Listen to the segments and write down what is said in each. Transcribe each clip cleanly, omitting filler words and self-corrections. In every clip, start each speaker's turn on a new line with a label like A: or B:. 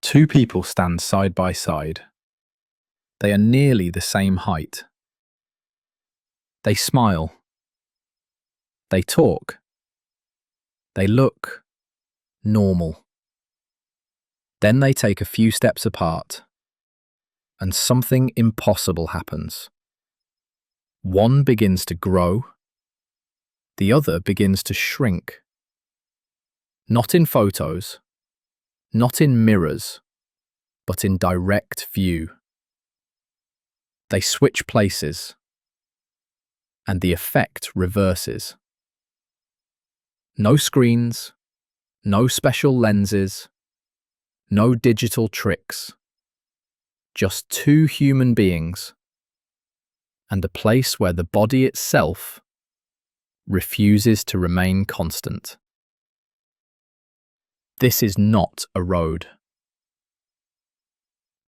A: Two people stand side by side. They are nearly the same height. They smile. They talk. They look normal. Then they take a few steps apart, and something impossible happens. One begins to grow. The other begins to shrink. Not in photos, not in mirrors, but in direct view. They switch places, and the effect reverses. No screens, no special lenses, no digital tricks. Just two human beings, and a place where the body itself refuses to remain constant. This is not a road.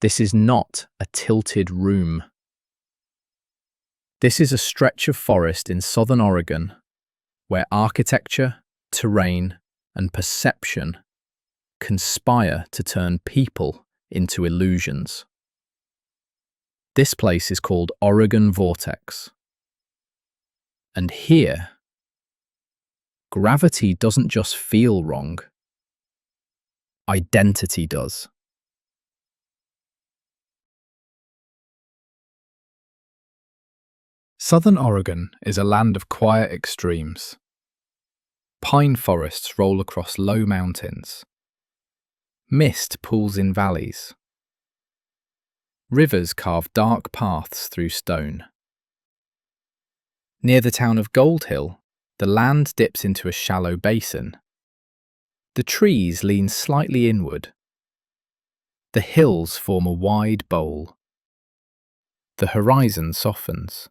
A: This is not a tilted room. This is a stretch of forest in southern Oregon where architecture, terrain, and perception conspire to turn people into illusions. This place is called Oregon Vortex. And here, gravity doesn't just feel wrong. Identity does. Southern Oregon is a land of quiet extremes. Pine forests roll across low mountains. Mist pools in valleys. Rivers carve dark paths through stone. Near the town of Gold Hill, the land dips into a shallow basin. The trees lean slightly inward. The hills form a wide bowl. The horizon softens.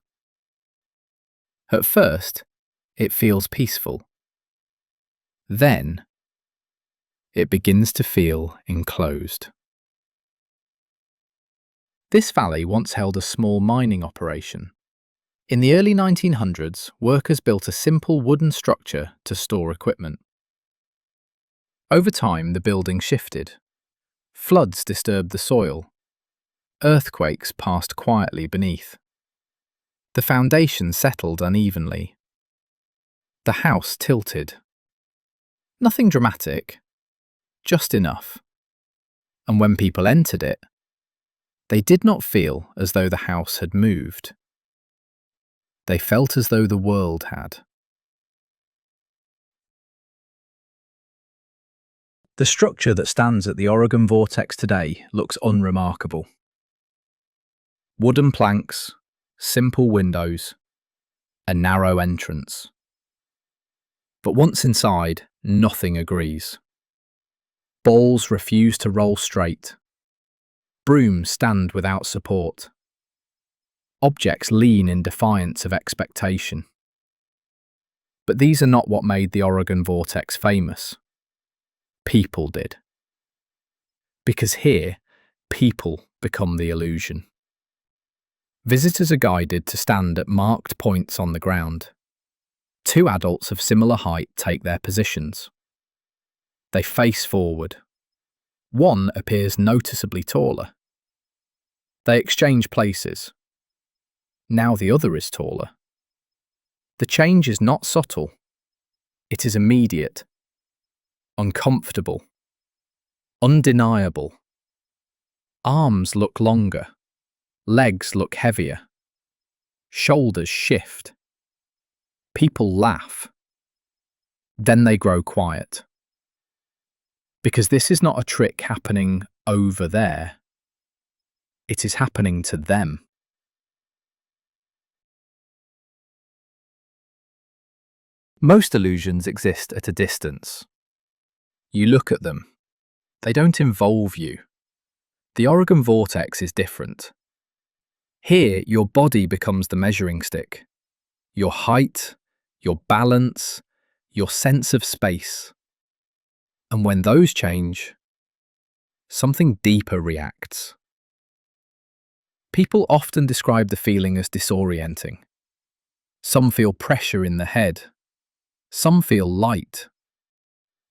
A: At first, it feels peaceful. Then, it begins to feel enclosed. This valley once held a small mining operation. In the early 1900s, workers built a simple wooden structure to store equipment. Over time, the building shifted. Floods disturbed the soil. Earthquakes passed quietly beneath. The foundation settled unevenly. The house tilted. Nothing dramatic, just enough. And when people entered it, they did not feel as though the house had moved. They felt as though the world had. The structure that stands at the Oregon Vortex today looks unremarkable. Wooden planks, simple windows, a narrow entrance. But once inside, nothing agrees. Balls refuse to roll straight. Brooms stand without support. Objects lean in defiance of expectation. But these are not what made the Oregon Vortex famous. People did. Because here, people become the illusion. Visitors are guided to stand at marked points on the ground. Two adults of similar height take their positions. They face forward. One appears noticeably taller. They exchange places. Now the other is taller. The change is not subtle. It is immediate, uncomfortable, undeniable. Arms look longer. Legs look heavier. Shoulders shift. People laugh. Then they grow quiet. Because this is not a trick happening over there. It is happening to them. Most illusions exist at a distance. You look at them. They don't involve you. The Oregon Vortex is different. Here, your body becomes the measuring stick. Your height, your balance, your sense of space. And when those change, something deeper reacts. People often describe the feeling as disorienting. Some feel pressure in the head. Some feel light.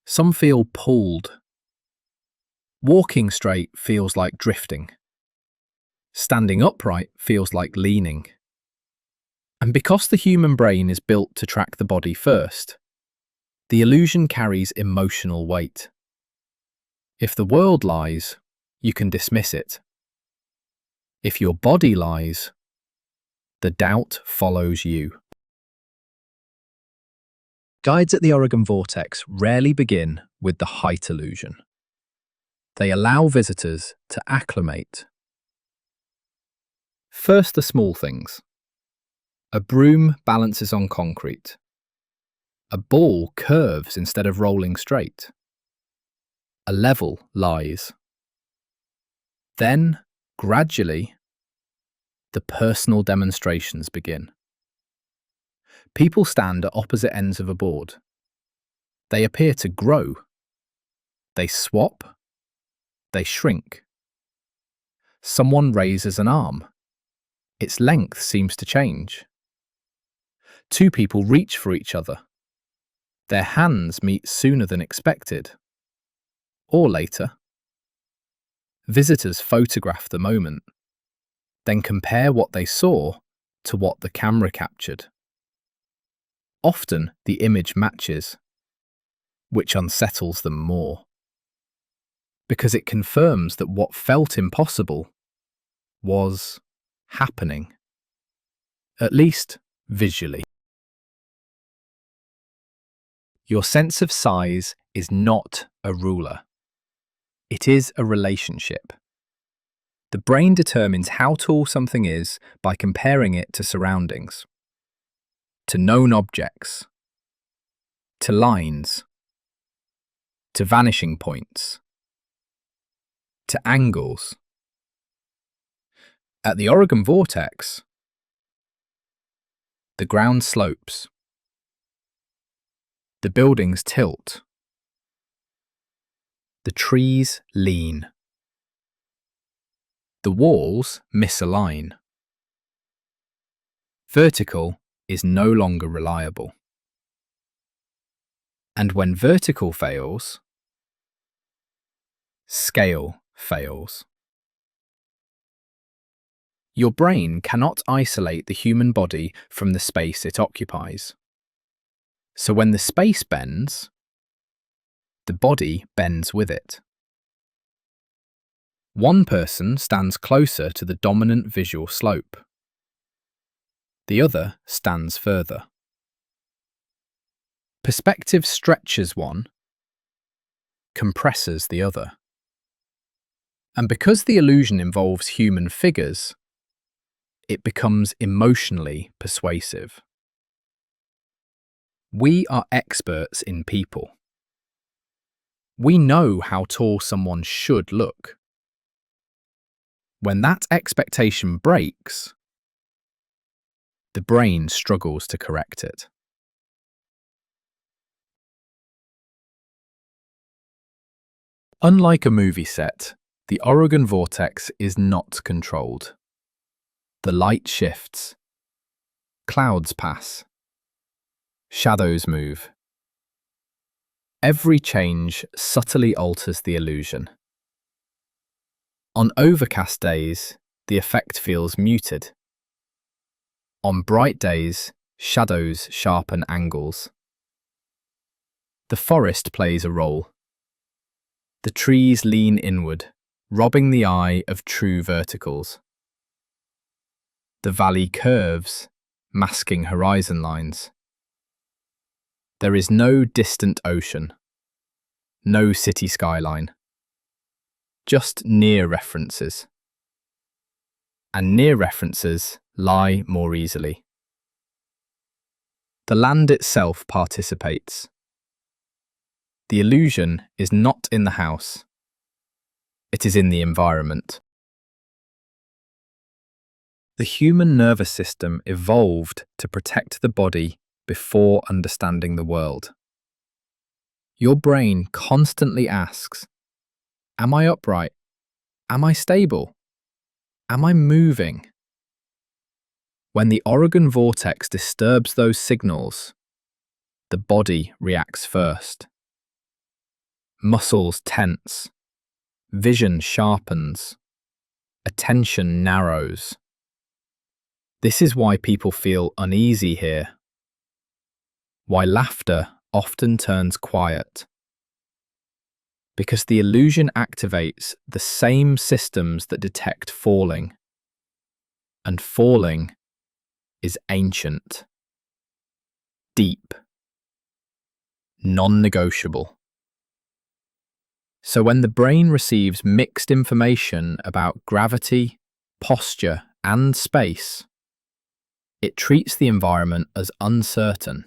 A: Some feel pulled. Walking straight feels like drifting. Standing upright feels like leaning. And because the human brain is built to track the body first, the illusion carries emotional weight. If the world lies, you can dismiss it. If your body lies, the doubt follows you. Guides at the Oregon Vortex rarely begin with the height illusion. They allow visitors to acclimate. First, the small things. A broom balances on concrete. A ball curves instead of rolling straight. A level lies. Then, gradually, the personal demonstrations begin. People stand at opposite ends of a board. They appear to grow. They swap. They shrink. Someone raises an arm. Its length seems to change. Two people reach for each other. Their hands meet sooner than expected. Or later. Visitors photograph the moment, then compare what they saw to what the camera captured. Often the image matches, which unsettles them more, because it confirms that what felt impossible was happening, at least visually. Your sense of size is not a ruler. It is a relationship. The brain determines how tall something is by comparing it to surroundings, to known objects, to lines, to vanishing points, to angles. At the Oregon Vortex, the ground slopes, the buildings tilt, the trees lean, the walls misalign. Vertical is no longer reliable. And when vertical fails, scale fails. Your brain cannot isolate the human body from the space it occupies. So when the space bends, the body bends with it. One person stands closer to the dominant visual slope. The other stands further. Perspective stretches one, compresses the other. And because the illusion involves human figures, it becomes emotionally persuasive. We are experts in people. We know how tall someone should look. When that expectation breaks, the brain struggles to correct it. Unlike a movie set, the Oregon Vortex is not controlled. The light shifts. Clouds pass. Shadows move. Every change subtly alters the illusion. On overcast days, the effect feels muted. On bright days, shadows sharpen angles. The forest plays a role. The trees lean inward, robbing the eye of true verticals. The valley curves, masking horizon lines. There is no distant ocean, no city skyline, just near references. And near references lie more easily. The land itself participates. The illusion is not in the house. It is in the environment. The human nervous system evolved to protect the body before understanding the world. Your brain constantly asks, am I upright? Am I stable? Am I moving? When the Oregon Vortex disturbs those signals, the body reacts first. Muscles tense, vision sharpens, attention narrows. This is why people feel uneasy here, why laughter often turns quiet. Because the illusion activates the same systems that detect falling, and falling is ancient, deep, non-negotiable. So when the brain receives mixed information about gravity, posture, and space, it treats the environment as uncertain,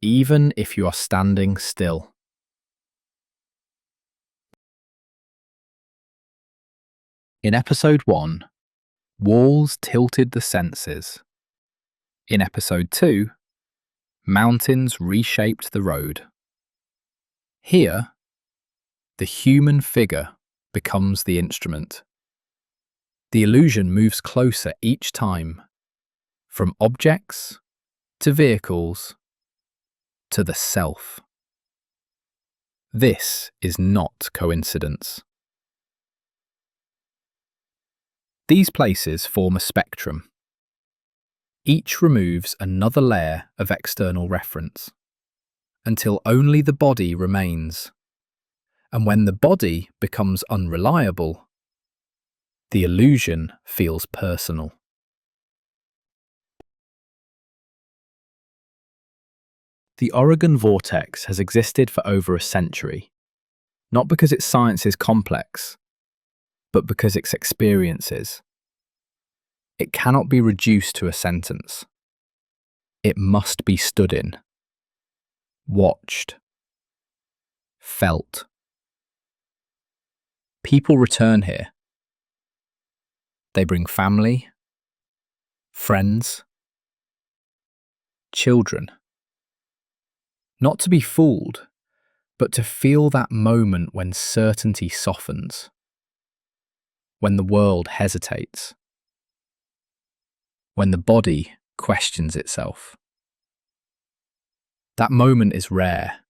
A: even if you are standing still. In episode 1, walls tilted the senses. In episode 2, mountains reshaped the road. Here, the human figure becomes the instrument. The illusion moves closer each time, from objects to vehicles to the self. This is not coincidence. These places form a spectrum. Each removes another layer of external reference, until only the body remains. And when the body becomes unreliable, the illusion feels personal. The Oregon Vortex has existed for over a century, not because its science is complex, but because its experience is. It cannot be reduced to a sentence. It must be stood in, watched, felt. People return here. They bring family, friends, children. Not to be fooled, but to feel that moment when certainty softens, when the world hesitates, when the body questions itself. That moment is rare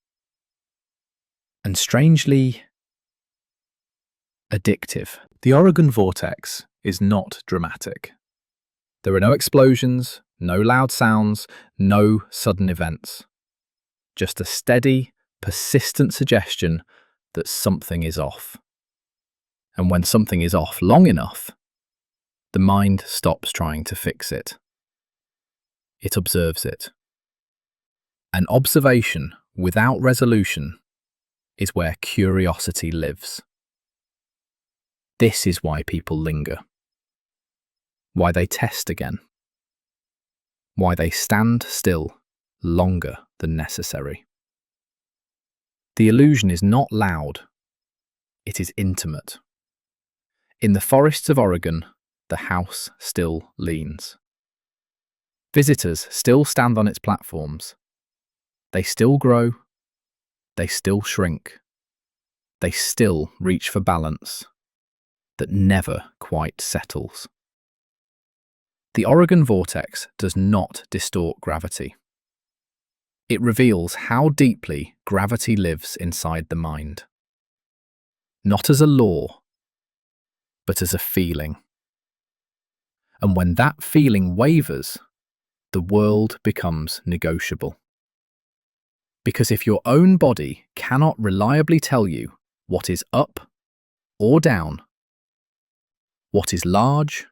A: and strangely addictive. The Oregon Vortex is not dramatic. There are no explosions, no loud sounds, no sudden events. Just a steady, persistent suggestion that something is off. And when something is off long enough, the mind stops trying to fix it. It observes it. An observation without resolution is where curiosity lives. This is why people linger. Why they test again. Why they stand still longer than necessary. The illusion is not loud. It is intimate. In the forests of Oregon, the house still leans. Visitors still stand on its platforms. They still grow. They still shrink. They still reach for balance that never quite settles. The Oregon Vortex does not distort gravity. It reveals how deeply gravity lives inside the mind. Not as a law, but as a feeling. And when that feeling wavers, the world becomes negotiable. Because if your own body cannot reliably tell you what is up or down, what is large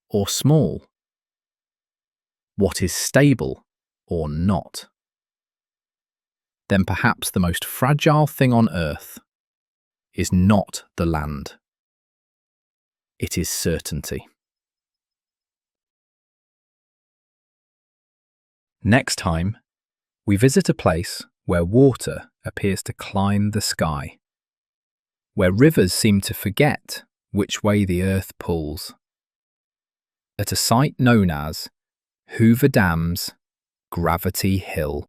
A: or small, what is stable or not, then perhaps the most fragile thing on earth is not the land. It is certainty. Next time, we visit a place where water appears to climb the sky, where rivers seem to forget which way the earth pulls, at a site known as Hoover Dam's Gravity Hill.